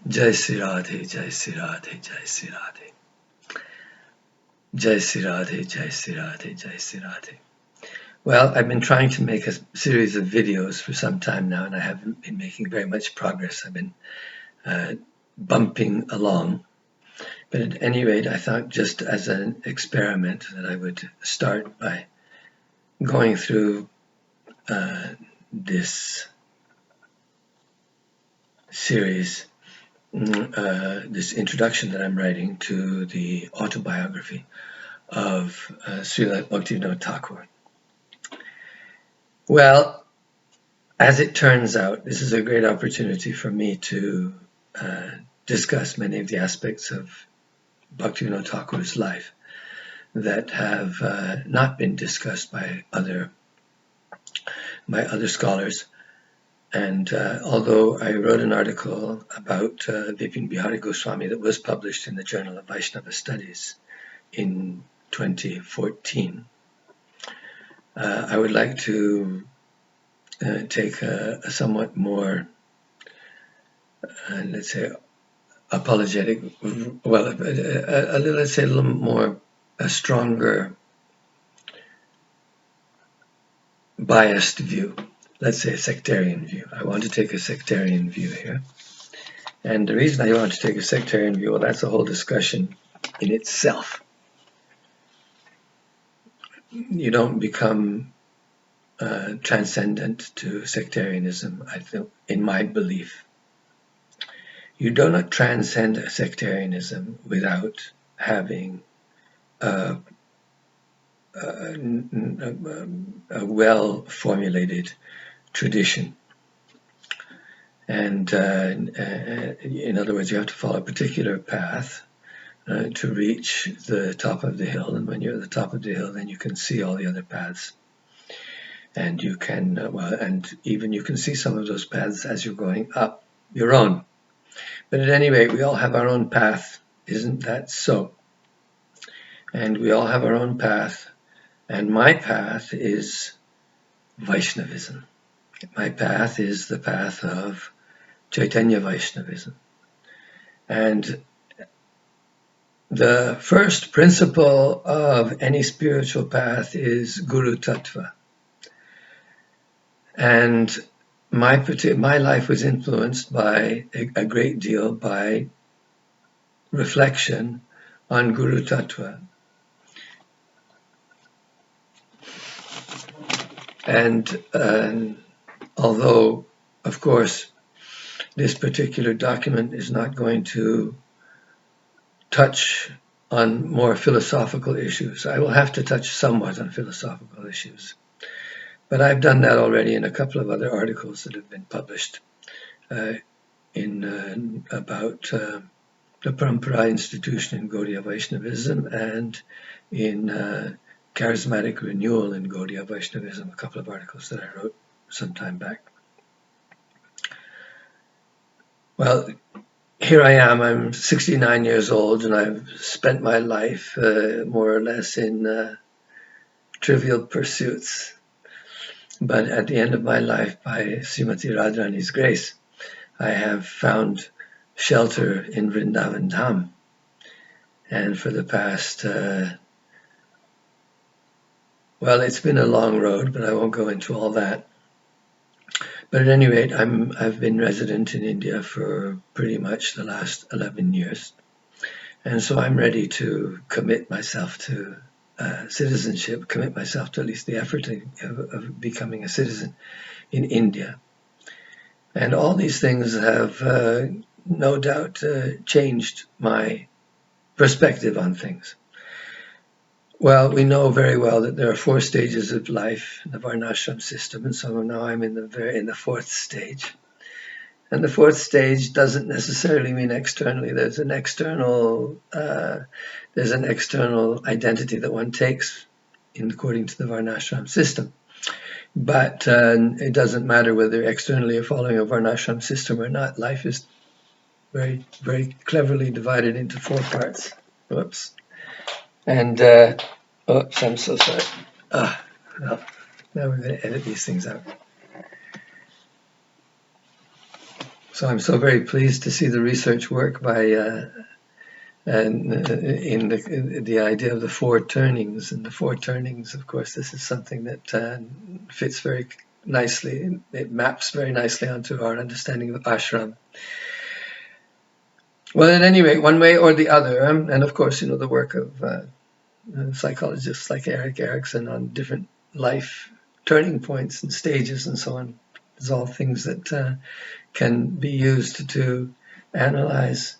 Jai Sri Radhe, Jai Sri Radhe, Jai Sri Radhe. Jai Sri Radhe, Jai Sri Radhe, Jai Sri Radhe. Well, I've been trying to make a series of videos for some time now, and I haven't been making very much progress. I've been bumping along. But at any rate, I thought just as an experiment that I would start by going through this series, this introduction that I'm writing to the autobiography of Srila Bhaktivinoda Thakur. Well, as it turns out, this is a great opportunity for me to discuss many of the aspects of Bhaktivinoda Thakur's life that have not been discussed by other scholars. And although I wrote an article about Vipin Bihari Goswami that was published in the Journal of Vaishnava Studies in 2014, I would like to take a somewhat more, let's say, apologetic, well, let's say a little more, a stronger, biased view. Let's say a sectarian view. I want to take a sectarian view here. And the reason I want to take a sectarian view, well, that's a whole discussion in itself. You don't become transcendent to sectarianism, I think, in my belief. You do not transcend sectarianism without having a well-formulated tradition. And in other words, you have to follow a particular path to reach the top of the hill. And when you're at the top of the hill, then you can see all the other paths. And you can, and even you can see some of those paths as you're going up your own. But at any rate, we all have our own path. Isn't that so? And we all have our own path. And my path is Vaishnavism. My path is the path of Chaitanya Vaishnavism. And the first principle of any spiritual path is Guru Tattva. And my life was influenced by a great deal by reflection on Guru Tattva. And although, of course, this particular document is not going to touch on more philosophical issues, I will have to touch somewhat on philosophical issues. But I've done that already in a couple of other articles that have been published about the Parampara institution in Gaudiya Vaishnavism and in charismatic renewal in Gaudiya Vaishnavism, a couple of articles that I wrote some time back. Well, here I am, I'm 69 years old, and I've spent my life more or less in trivial pursuits. But at the end of my life, by Srimati Radharani's grace, I have found shelter in Vrindavan Dham. And for the past, well, it's been a long road, but I won't go into all that. But at any rate, I've been resident in India for pretty much the last 11 years. And so I'm ready to commit myself to citizenship, commit myself to at least the effort of becoming a citizen in India. And all these things have no doubt changed my perspective on things. Well, we know very well that there are 4 stages of life in the Varnashram system, and so now I'm in the 4th stage. And the 4th stage doesn't necessarily mean externally. There's an external identity that one takes according to the Varnashram system. But it doesn't matter whether externally you're following a Varnashram system or not. Life is very, very cleverly divided into 4 parts. Whoops. And, oops, I'm so sorry. Well, now we're going to edit these things out. So I'm so very pleased to see the research work by and in the idea of the four turnings. And the four turnings, of course, this is something that fits very nicely. It maps very nicely onto our understanding of ashram. Well, at any rate, one way or the other, and of course, the work of psychologists like Erik Erikson on different life turning points and stages and so on, is all things that can be used to analyze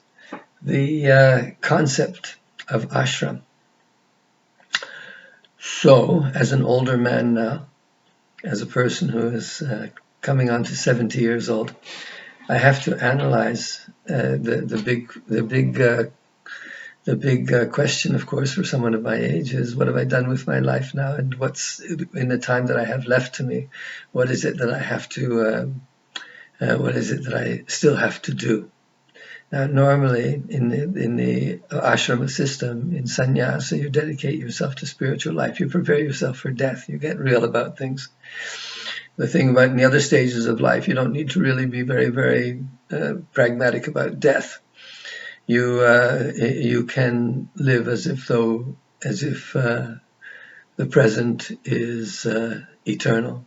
the concept of ashram. So, as an older man now, as a person who is coming on to 70 years old, I have to analyze the big question, of course, for someone of my age is, what have I done with my life now, and what's in the time that I have left to me? What is it that I have to? What is it that I still have to do? Now, normally in the ashrama system, in sannyasa, you dedicate yourself to spiritual life. You prepare yourself for death. You get real about things. The thing about in the other stages of life, you don't need to really be very, very pragmatic about death. You can live as if the present is eternal.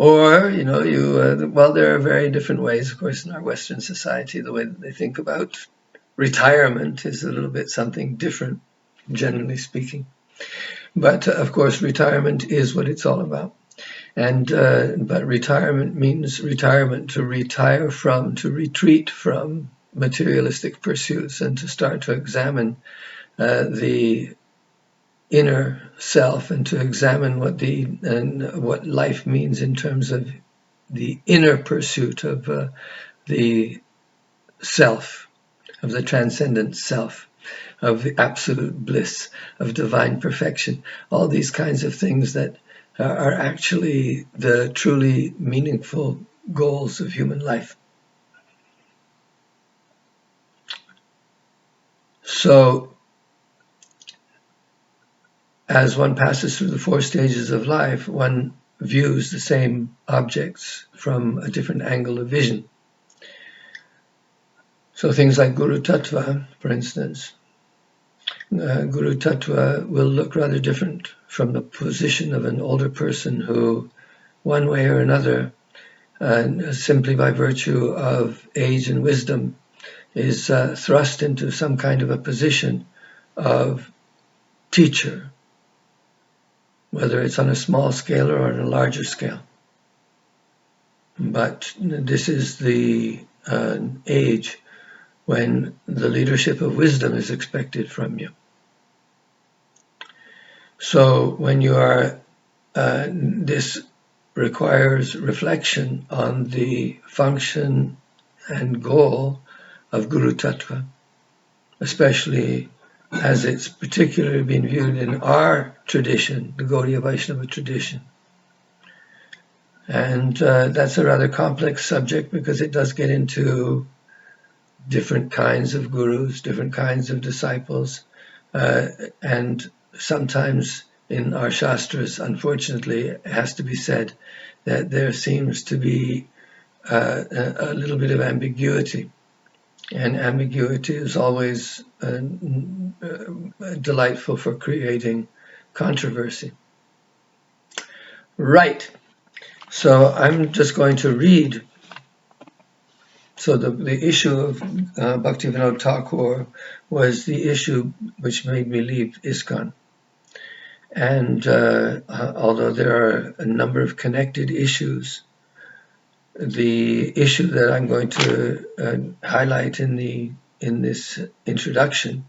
Or, well, there are very different ways, of course, in our Western society. The way that they think about retirement is a little bit something different, generally speaking. But, of course, retirement is what it's all about. And but retirement means retirement, to retire from, to retreat from materialistic pursuits, and to start to examine the inner self, and to examine what life means in terms of the inner pursuit of the self, of the transcendent self, of the absolute bliss, of divine perfection, all these kinds of things that are actually the truly meaningful goals of human life. So, as one passes through the four stages of life, one views the same objects from a different angle of vision. So things like Guru Tattva, for instance. Guru Tattva will look rather different from the position of an older person who, one way or another, simply by virtue of age and wisdom, is thrust into some kind of a position of teacher, whether it's on a small scale or on a larger scale. But this is the age when the leadership of wisdom is expected from you. So when you are, this requires reflection on the function and goal of Guru Tattva, especially as it's particularly been viewed in our tradition, the Gaudiya Vaishnava tradition. And that's a rather complex subject, because it does get into different kinds of gurus, different kinds of disciples, and sometimes in our shastras, unfortunately, it has to be said that there seems to be a little bit of ambiguity. And ambiguity is always delightful for creating controversy. Right. So I'm just going to read. So the issue of Bhaktivinoda Thakur was the issue which made me leave ISKCON. And although there are a number of connected issues, the issue that I'm going to highlight in this introduction,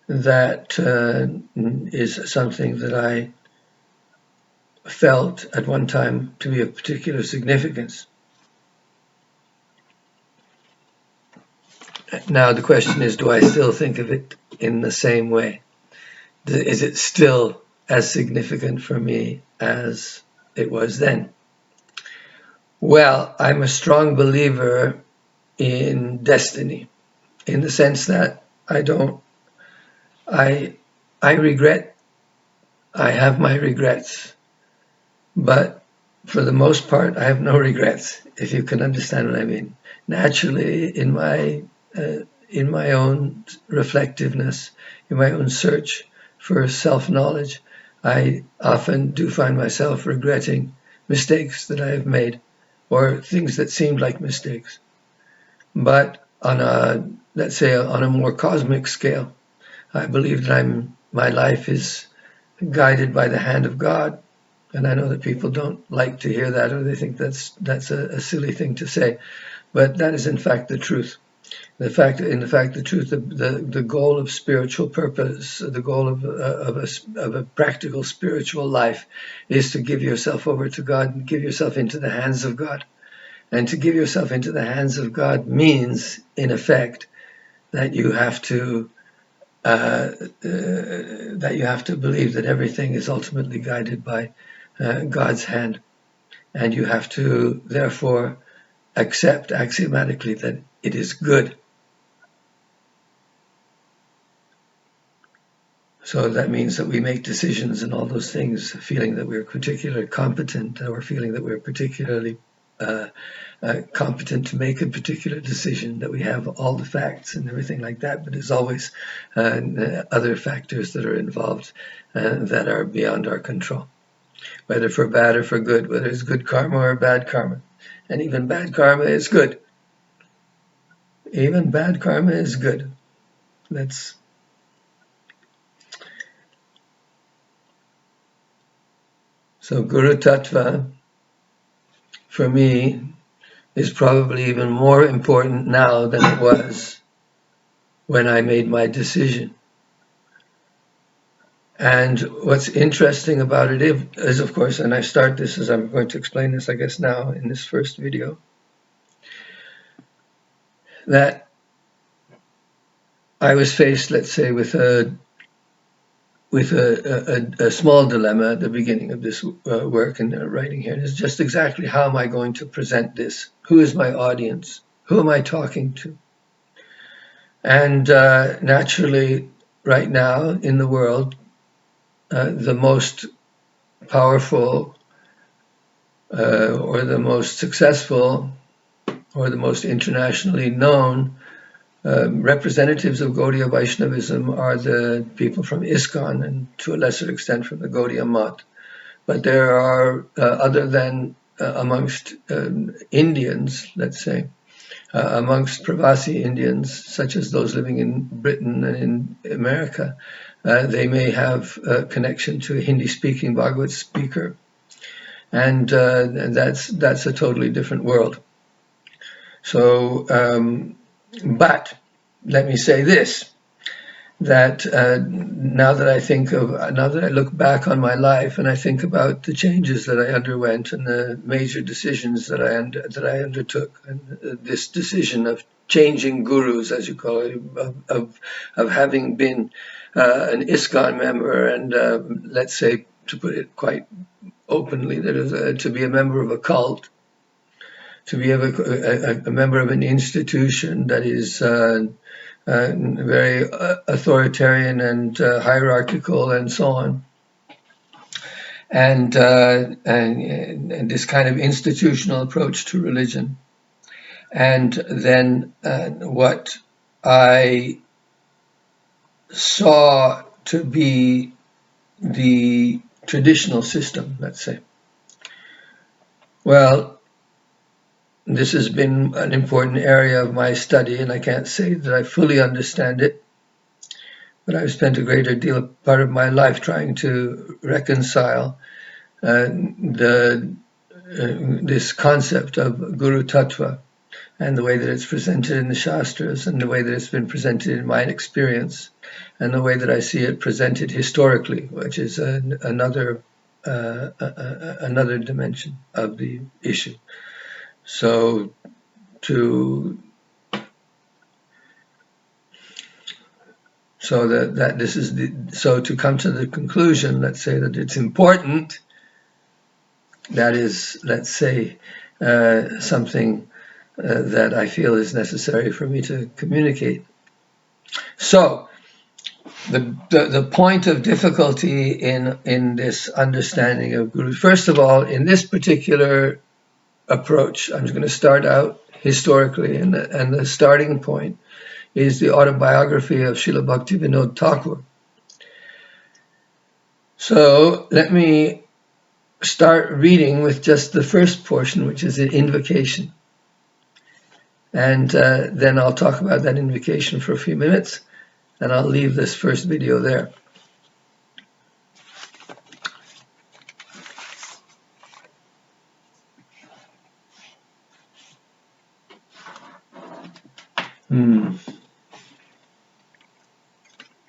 that is something that I felt at one time to be of particular significance. Now the question is, do I still think of it in the same way? Is it still as significant for me as it was then? Well, I'm a strong believer in destiny, in the sense that I regret, I have my regrets, but for the most part, I have no regrets, if you can understand what I mean. Naturally, in my own reflectiveness, in my own search for self-knowledge, I often do find myself regretting mistakes that I have made, or things that seemed like mistakes. But on a, let's say, on a more cosmic scale, I believe that my life is guided by the hand of God. And I know that people don't like to hear that, or they think that's a silly thing to say, but that is in fact the truth. The truth, the goal of spiritual purpose, the goal of a practical spiritual life, is to give yourself over to God and give yourself into the hands of God. And to give yourself into the hands of God means, in effect, that you have to believe that everything is ultimately guided by God's hand, and you have to therefore accept axiomatically that it is good. So that means that we make decisions and all those things, feeling that we're particularly competent, or feeling that we're particularly competent to make a particular decision, that we have all the facts and everything like that, but there's always other factors that are involved that are beyond our control, whether for bad or for good, whether it's good karma or bad karma. And even bad karma is good. Even bad karma is good. So Guru Tattva, for me, is probably even more important now than it was when I made my decision. And what's interesting about it is, of course, and I start this as I'm going to explain this, I guess, now in this first video, that I was faced, let's say, with a small dilemma at the beginning of this work and writing here. And it's just exactly how am I going to present this? Who is my audience? Who am I talking to? And naturally, right now in the world, the most powerful or the most successful or the most internationally known representatives of Gaudiya Vaishnavism are the people from ISKCON and to a lesser extent from the Gaudiya Math. But there are, other than amongst Indians, let's say, amongst Pravasi Indians, such as those living in Britain and in America, they may have a connection to a Hindi-speaking Bhagavad speaker, and that's a totally different world. So, but let me say this, that now that I look back on my life and I think about the changes that I underwent and the major decisions that I undertook, and this decision of changing gurus, as you call it, of having been an ISKCON member, and let's say, to put it quite openly, to be a member of a cult, to be a member of an institution that is very authoritarian and hierarchical and so on. And this kind of institutional approach to religion. And then what I saw to be the traditional system, let's say. Well, this has been an important area of my study, and I can't say that I fully understand it, but I've spent a greater part of my life trying to reconcile this concept of Guru Tattva and the way that it's presented in the Shastras and the way that it's been presented in my experience and the way that I see it presented historically, which is another dimension of the issue. So to come to the conclusion, let's say that it's important. That is, let's say, something that I feel is necessary for me to communicate. So the point of difficulty in this understanding of Guru. First of all, in this particular approach, I'm just going to start out historically, and the starting point is the autobiography of Srila Bhaktivinoda Thakur. So let me start reading with just the first portion, which is an invocation. And then I'll talk about that invocation for a few minutes, and I'll leave this first video there.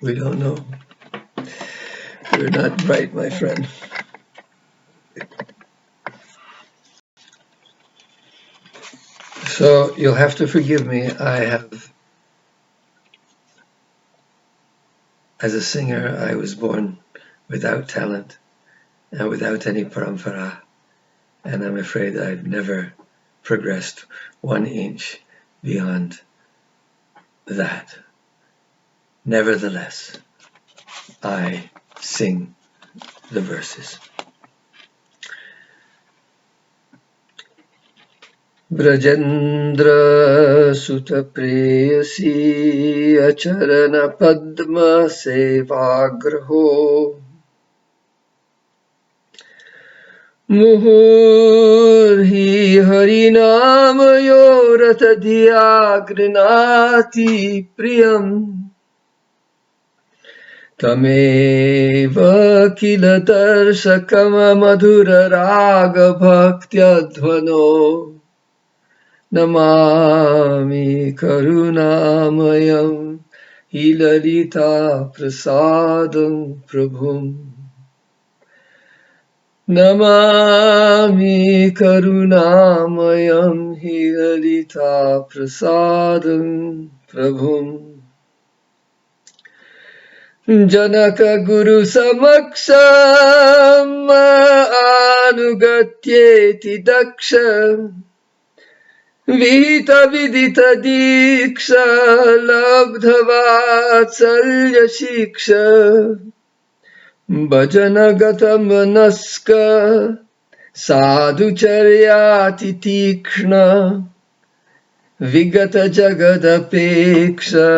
We don't know. You're not bright, my friend. So you'll have to forgive me. I have, as a singer, I was born without talent and without any parampara, and I'm afraid I've never progressed 1 inch beyond that. Nevertheless, I sing the verses. Brajendra Sutta Preyasi Acharana Padma Sevagraho Muhurhi Harinamayo Ratadhyagnati Priyam Tameva Kila Darshakama Madhura Raga Bhaktyadhvano Namami Karunamayam Hilalita Prasadam Prabhum Namami Karunamayam Hilalita Prasadam Prabhum Janaka Guru Samaksam Anugatyeti Daksham Vita Vidita Diksha Labdhavatsalya Shiksha Bhajanagata Manaska Sadhucharyati Tikshna Vigata Jagadapeksha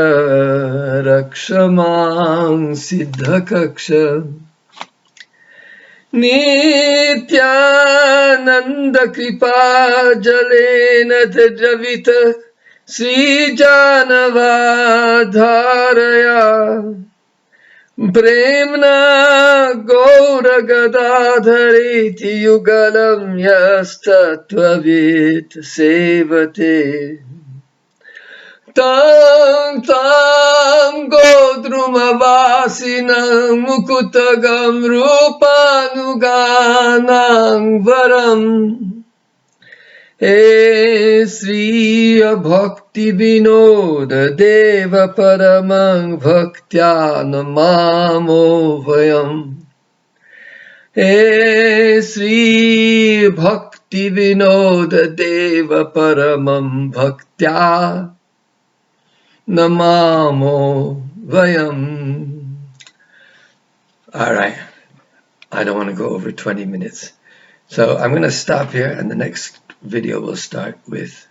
Rakshamang Siddhakaksha Nityananda Kripa Jalena Dravita Sri Janava Dharaya Premna Gaura Gadadhariti Yugalam Yastatvavit Sevate Tam tam godrumavasinam mukutagam rupanuganam varam He Sri Bhaktivinoda Deva Paramang Bhaktya Namamo Vayam He Sri Bhaktivinoda Deva Paramam Bhaktya Namamo Vayam. All right. I don't want to go over 20 minutes. So I'm going to stop here, and the next video will start with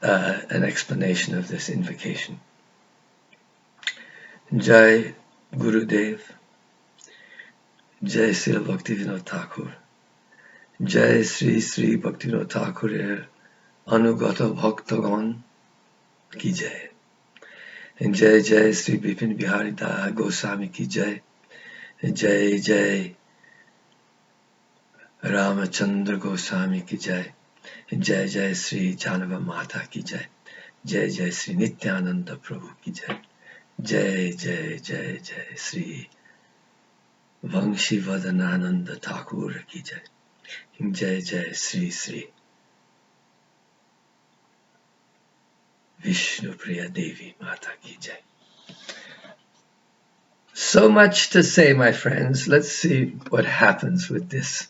an explanation of this invocation. Jai Gurudev, Jai Sri Bhaktivinoda Thakur, Jai Sri Sri Bhaktivinoda Thakur Anugata Bhaktagon Ki Jai. And Jai Jai Sri Bipin Bihari Da Goswami Ki Jai. And Jai Jai Ramachandra Goswami Ki Jai. And Jai Jai Sri Janava Mata Ki Jai. Jai Jai Sri Nityananda Prabhu Ki Jai. Jai Jai Jai Jai Sri Vangshi Vadanananda Thakur Ki Jai. And Jai Jai Sri Sri Vishnu Priya Devi Mata Ki Jai. So much to say, my friends. Let's see what happens with this